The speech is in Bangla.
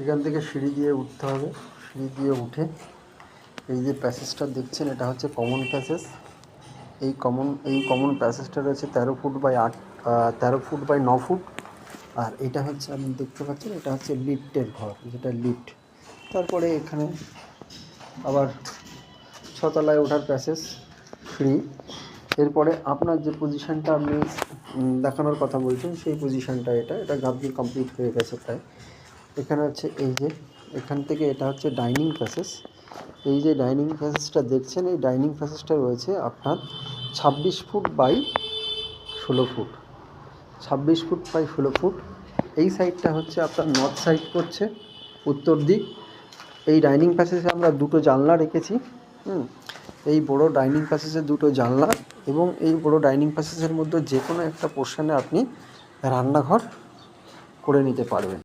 এখান থেকে সিঁড়ি দিয়ে উঠতে হবে। সিঁড়ি দিয়ে উঠে এই যে প্যাসেজটা দেখছেন, এটা হচ্ছে কমন প্যাসেজ। এই কমন প্যাসেজটা রয়েছে 13 ফুট বাই 9 ফুট। আর এটা হচ্ছে আপনি দেখতে পাচ্ছেন, এটা হচ্ছে লিফটের ঘর, যেটা লিফট। তারপরে এখানে আবার 6 তলায় ওঠার প্যাসেজ ফ্রি। এরপরে আপনার যে পজিশানটা আপনি দেখানোর কথা বলছেন, সেই পজিশানটা এটা গাঁথনি কমপ্লিট হয়ে গেছে প্রায়। এখানে হচ্ছে এই যে এখান থেকে এটা হচ্ছে ডাইনিং প্যাসেজ। এই যে ডাইনিং প্যাসেজটা দেখছেন, এই ডাইনিং প্যাসেজটা রয়েছে আপনার 26 foot by 16 foot. 26 foot by 16 foot. এই সাইডটা হচ্ছে আপনার নর্থ সাইড করছে, উত্তর দিক। এই ডাইনিং প্যাসেজে আমরা দুটো জানলা রেখেছি। এই বড় ডাইনিং প্যাসেজে দুটো জানলা, এবং এই বড় ডাইনিং প্যাসেজের মধ্যে যে কোনো একটা পোর্শনে আপনি রান্নাঘর করে নিতে পারবেন।